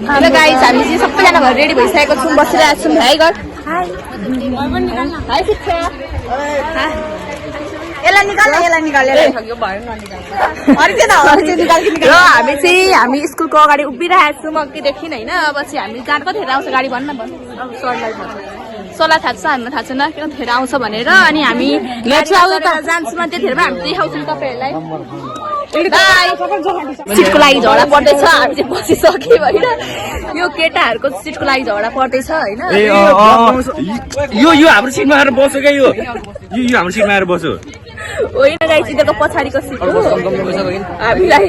Hello guys, हामी चाहिँ सबैजना घर रेडी भइसकेको छौँ, बसिरहेको छौँ। हाई गर। हाई शिक्षा। यसलाई निकाल न, यसलाई निकाल। हामी स्कुलको अगाडि उभिरहेको छौँ अघिदेखि होइन। अब चाहिँ हामी जहाँ कतिखेर आउँछ गाडी भन्न सरलाई थाहा छ, हामीलाई थाहा छैन कतिखेर आउँछ भनेर। अनि हामी जान्छौँ, त्यतिखेर हामी देखाउँछौँ तपाईँहरूलाई। सिटको लागि झगडा पर्दैछ, हामी चाहिँ बसिसक्यो होइन। यो केटाहरूको सिटको लागि झगडा पर्दैछ होइन। यो हाम्रो सिटमा आएर बस्यो क्या, यो हाम्रो सिटमा आएर बस्यो होइन गाइस, यिनीहरूको पछाडिको सिट हो। हामीलाई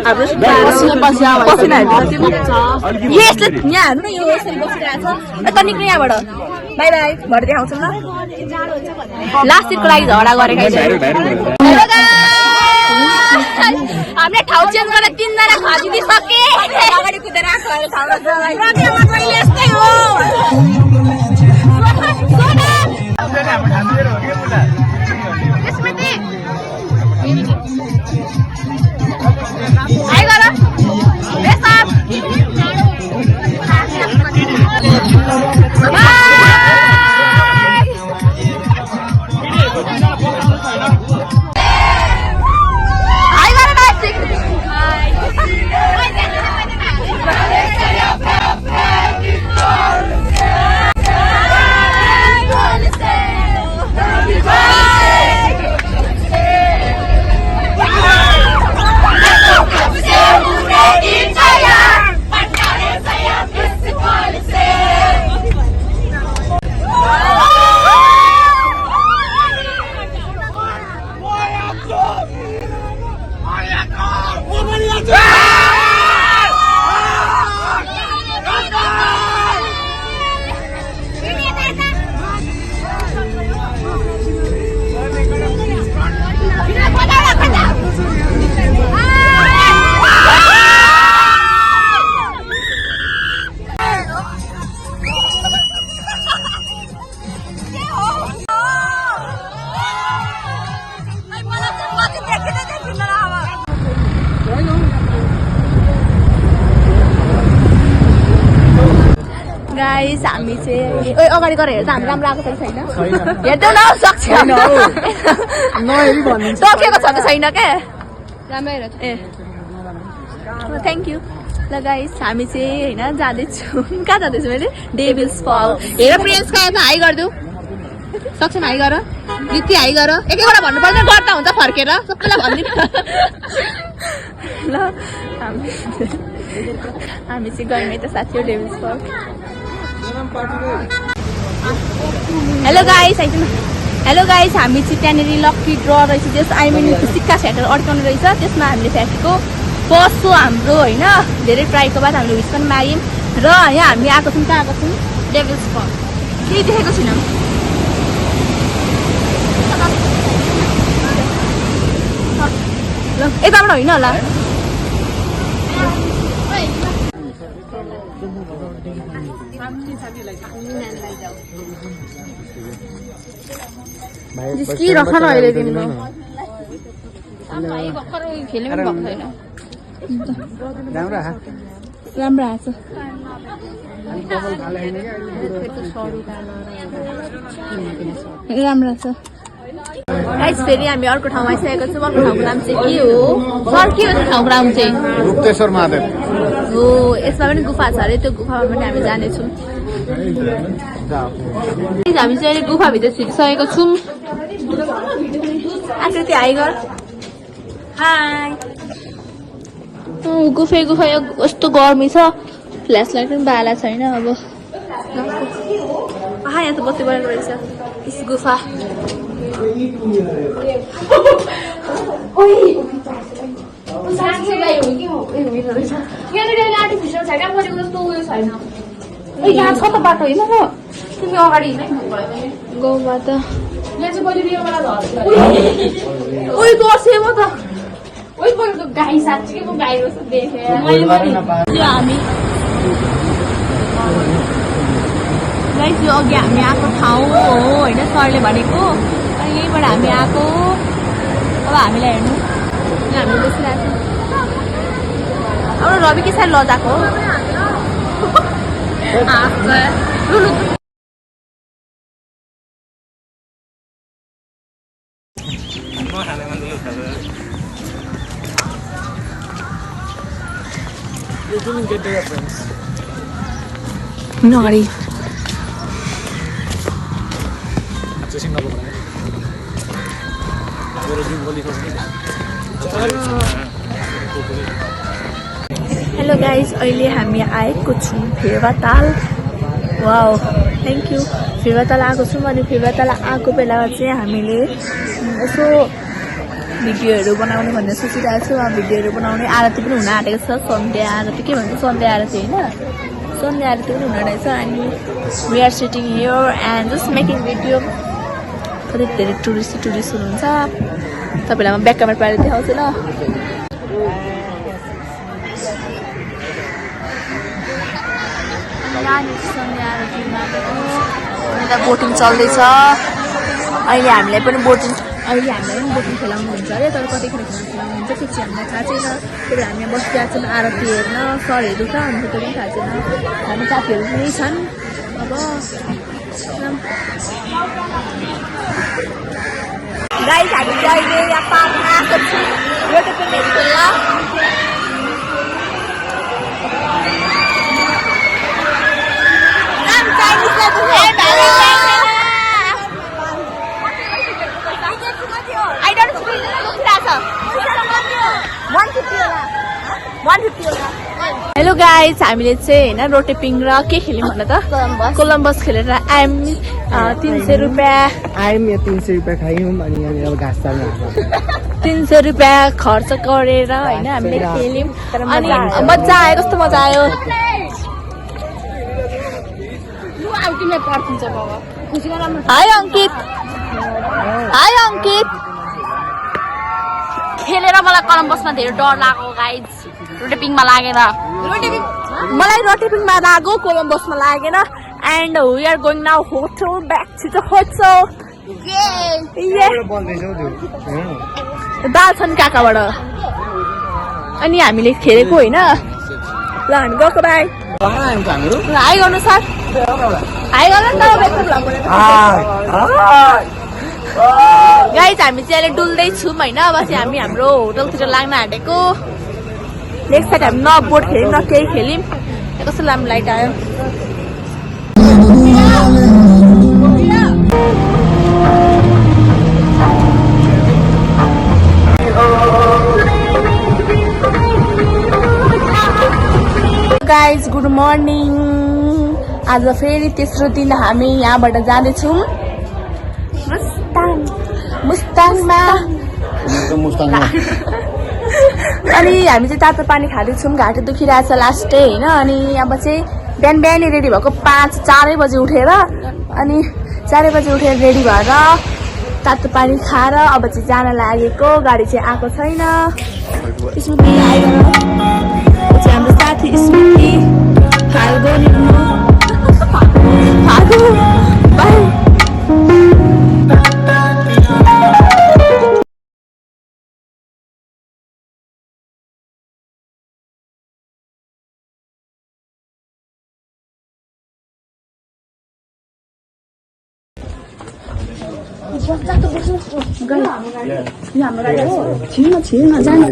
हाम्रो यसले यहाँ हाल्नु न, यो यसरी बसिरहेको छ त। निक्ल्नु यहाँबाट, बाई बाई, भरे देखाउँछौँ ल। लास्ट सिटको लागि झगडा गरेको हामीले ठाउँ चेन्ज गरेर 3 जना खसिदिसके। अगाडि कुदेर यस्तै हो। गाइस, हामी चाहिँ अगाडि गएर हेर्दा हामी राम्रो आएको छ कि छैन हेर्दै न सक्छ टकेको छ कि छैन क्या। राम्रै रहेछ। ए थ्याङ्क यू। ल गाइस, हामी चाहिँ होइन जाँदैछौँ। कहाँ जाँदैछु मैले? डेभिल्स फल। हेर प्रियस कहाँ छ? हाई गरिदेऊ। सक्छ हाई गर, गीती हाई गर। एकैवटा भन्नु पर्छ, गर्दा हुन्छ फर्केर सबैलाई भनिदिनु ल। हामी चाहिँ गयौँ है त साथी हो डेभिल्स फल। हेलो गाइस, हेलो गाइस, हामी चाहिँ त्यहाँनिर लक्की ड्र रहेछ, त्यस सिक्का फ्याटेर अड्काउने रहेछ। त्यसमा हामीले फ्याँकेको फर्स्ट हो हाम्रो होइन। धेरै ट्राईको बाद हामीले विस पनि माग्यौँ र यहाँ हामी आएको छौँ। कहाँ आएको छौँ? डेभिल्स फल। केही देखेको छैनौँ। यताबाट होइन होला। जिस्की रख न अहिले तिम्रो। खेल्नु पनि भएको छैन। राम्रो आएछ। राम्रो छ गाइस। फेरि हामी अर्को ठाउँमा आइसकेको छौँ। अर्को ठाउँको नाम चाहिँ के हो सर? के हो त्यो ठाउँको नाम चाहिँ? गुप्तेश्वर महादेव हो। यसमा पनि गुफा छ अरे, त्यो गुफामा पनि हामी जानेछौँ। हामी चाहिँ अहिले गुफाभित्र छिरिसकेको छौँ। आकृति हाई गर। हाई। गुफै गुफा कस्तो गर्मी छ। फ्ल्यास लाइट पनि बाला छैन। अब यहाँ त बत्ती बलेको रहेछ। गुफा यहाँ छ त बाटो होइन र? तिमी अगाडि गाउँमा त गर्छ म त। गाई साँच्चीकै म गाई जस्तो देखेँ। हामी गाइस, यो अघि हामी आएको ठाउँ हो होइन, सरले भनेको। अनि यहीँबाट हामी आएको। अब हामीलाई हेर्नु, हामी बसिरहेको छौँ। हाम्रो रवि के साथ लजाएको हो। You didn't get the reference. Naughty. Just in the hello guys, अहिले हामी आएको छौँ Phewa Tal. Wow, thank you. Phewa Tal आएको छौँ अनि फेवाताल आएको बेला चाहिँ हामीले यसो भिडियोहरू बनाउने भनेर सोचिरहेको छौँ। भिडियोहरू बनाउने आरती पनि हुन आँटेको छ। सन्ध्या आरती के भन्छ, सन्ध्या आरती होइन, सन्ध्या आरती पनि हुन आँटेको छ। अनि we are sitting here and just making video. कति धेरै टुरिस्ट हुनुहुन्छ। तपाईँलाई म ब्याक क्यामेरा पारेर देखाउँछु ल। बोटिङ चल्दैछ अहिले। हामीलाई पनि बोटिङ खेलाउनु हुन्छ अरे, तर कतिखेर खेलाउनु हुन्छ त्यो चाहिँ हामीलाई थाहा छैन। त्यही भएर हामी बसिरहेको छौँ आरती हेर्न। सरहरू छ अनि त्यो पनि थाहा छैन। हामी साथीहरू पनि छन्। अब गाइस, हामी चाहिँ अहिले यहाँ पार्कमा आएको छौँ। यो त पनि हेर्नु हेलो गाइज, हामीले चाहिँ होइन रोटेपिङ र के खेल्यौँ भन त, कोलम्बस खेलेर आइम 300 रुपियाँ। आइम 300 रुपियाँ खायौँ अनि अब घाँस चाल्न 300 रुपियाँ खर्च गरेर होइन हामीले खेल्यौँ अनि मजा आयो। कस्तो मजा आयो। हाई अङ्कित, हाई अङ्कित। खेलेर मलाई कोलम्बसमा धेरै डर लाग्यो गाइज, रोटेपिङमा लागेर। मलाई रोटेपिङमा लाग्यो, कोलम्बसमा लागेन। And we are going now hotel, back to the hotel. दाल छन् काकाबाट अनि हामीले खेलेको होइन। ल हामी गएको बाई। हाई गर्नु सर, हाई गर्नु नि त। गाइज, हामी चाहिँ अहिले डुल्दैछौँ होइन। अब चाहिँ हामी हाम्रो होटलतिर लाग्न आँटेको। नेक्स्ट साइड हामी न बोट खेल्यौँ न केही खेल्यौँ। कस्तो राम्रो लाइट आयो। Guys, good morning. आज फेरि तेस्रो दिन हामी यहाँबाट जाँदैछौँ मुस्ताङमा। अनि हामी चाहिँ तातो पानी खाँदैछौँ। घाँटी दुखिरहेछ लास्टै होइन। अनि अब चाहिँ बिहानै रेडी भएको 4 बजी उठेर अनि 4 बजी उठेर रेडी भएर तातो पानी खाएर अब चाहिँ जान लागेको। गाडी चाहिँ आएको छैन। स्मृति आइगयो, हाम्रो साथी स्मृति फाल्गो बाई। छिर्न जानु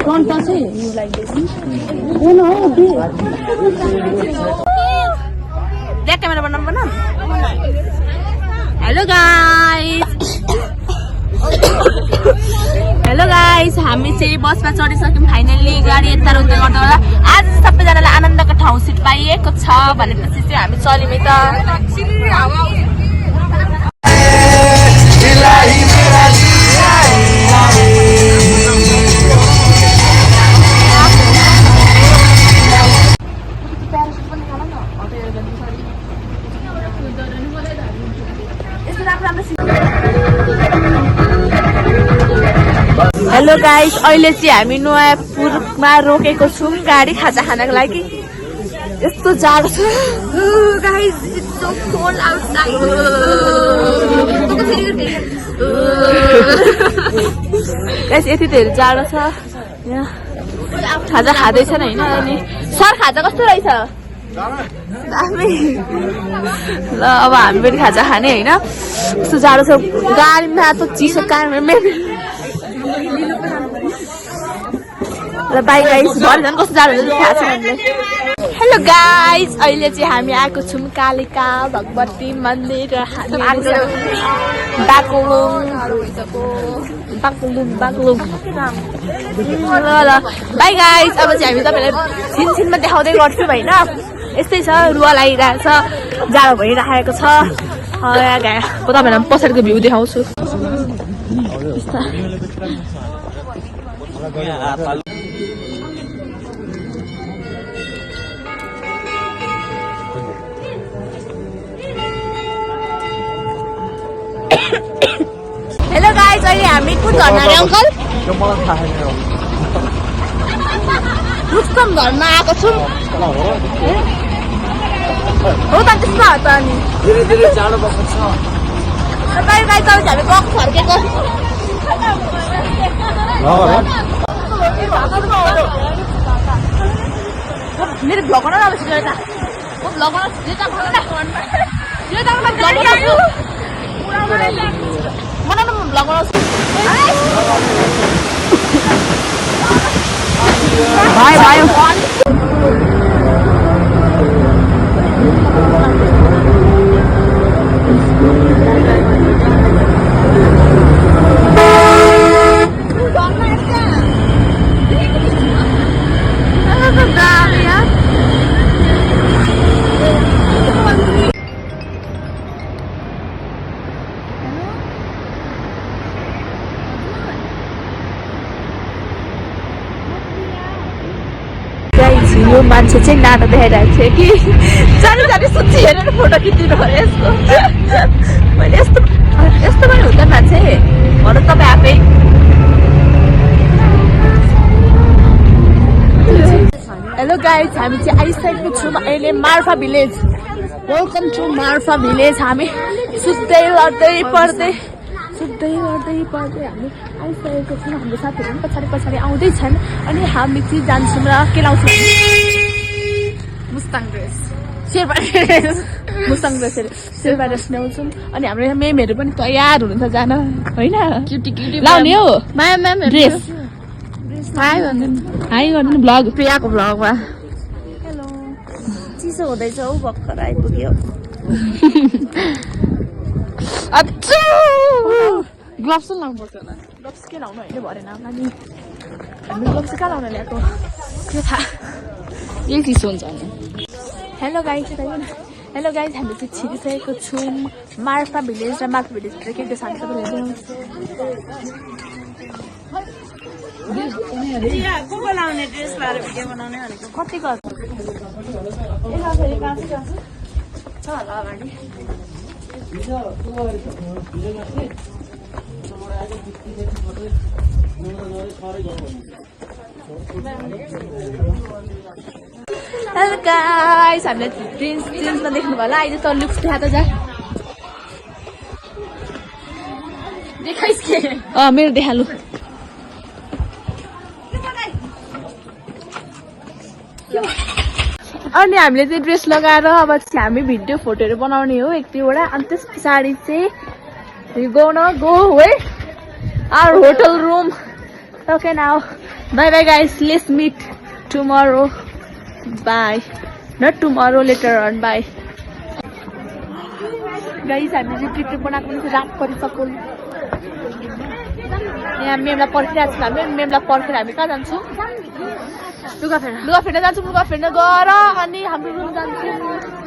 कन्ट चाहिँ ब्याक क्यामेरा बनाउनु। हेलो गाइस, हामी चाहिँ बसमा चढिसक्यौँ फाइनल्ली। गाडी यता उता गर्दा होला। आज सबैजनालाई आनन्दको ठाउँ सिट पाइएको छ भनेपछि चाहिँ हामी चल्यौँ यता। हेलो गाइस, अहिले चाहिँ हामी नुवापुरमा रोकेको छौँ गाडी खाजा खानको लागि। यस्तो जाडो छ गाइस, यस्तो कोल्ड आउटसाइड। गाइस यति धेरै जाडो छ यहाँ। खाजा खाँदैछन् होइन। अनि सर खाजा कस्तो रहेछ? दामी ल अब हामी पनि खाजा खाने होइन कस्तो जाडो छ गाडीमा त चिसो कारमा ल बाई गाइस घर झन् कस्तो जाडो हुन्छ थाहा छ हामीलाई हेलो गाइस अहिले चाहिँ हामी आएको छौँ कालिका भगवती मन्दिर र हामी बागलुङ ल बाई गाइस अब चाहिँ हामी तपाईँलाई छिनमा देखाउँदै गर्छौँ होइन यस्तै छ रुवा लागिरहेको छ जाडो भइराखेको छ तपाईँहरूलाई पछाडिको भ्यू देखाउँछु हेलो गाइस अहिले हामी कुन झर्ना रे अङ्कल रुस्तम झर्ना आएको छौँ हो त त्यसमा हो त अनि धीरे धीरे जाडो भएको छ तपाईँ गाइस अब हामी गएको फर्केको मेरो भ्लग गर्न अब छिटो यता म भ्लग गर्न छिटो यो मान्छे चाहिँ नाटक देखाइरहेको थियो कि जाने सोची हेरेर फोटो खिचिदिनु पऱ्यो यसको मैले यस्तो पनि हुन्छ मान्छे भन्नु तपाईँ आफै हेलो गाइस हामी चाहिँ आइसकेको छौँ अहिले Marpha village welcome to Marpha village हामी सुत्दै लड्दै पढ्दै हामी आइसकेको छौँ हाम्रो साथीहरू पनि पछाडि आउँदैछन् अनि हामी चाहिँ जान्छौँ र के लाउँछौँ मुस्ताङ ड्रेस शेर्पा ड्रेस ल्याउँछौँ अनि हाम्रो यहाँ मेमहरू पनि तयार हुनुहुन्छ जान होइन लाउने हो ड्रेस हाई गर्नु भ्लग प्रियाको भ्लगमा हेलो चिसो हुँदैछ हौ भर्खर आइपुग्यो ग्लोभ्स लाउनु पर्छ होला ग्लोभ्स के लाउनु होइन भरेन अनि हामी ग्लोभ्स कहाँ लाउनु ल्याएको के थाहा यही चिसो हुन्छ अनि हेलो गाइस हामी चाहिँ छिरिसकेको छौँ मार्फा भिलेज र मार्फा भिलेजभित्र के के छ कतिको हेलो गाइस हामीलाई ट्रेन्समा देख्नु भयो होला अहिले त लुक्स देखा त जा देखाइस् के मेरो देखालु अनि हामीले चाहिँ ड्रेस लगाएर अब चाहिँ हामी भिडियो फोटोहरू बनाउने हो एक दुईवटा अनि त्यस पछाडि चाहिँ गो है our hotel room okay now bye bye guys let's meet tomorrow bye not tomorrow later on bye guys हामीले चाहिँ टिकटक बनाएको पनि रात परिसक्यो यहाँ मेमलाई पर्खिरहेको छौँ हामी मेमलाई पर्खेर हामी कहाँ जान्छौँ लुगा फेर्न जान्छौँ लुगा फेर्न गएर अनि हाम्रो रुम जान्छौँ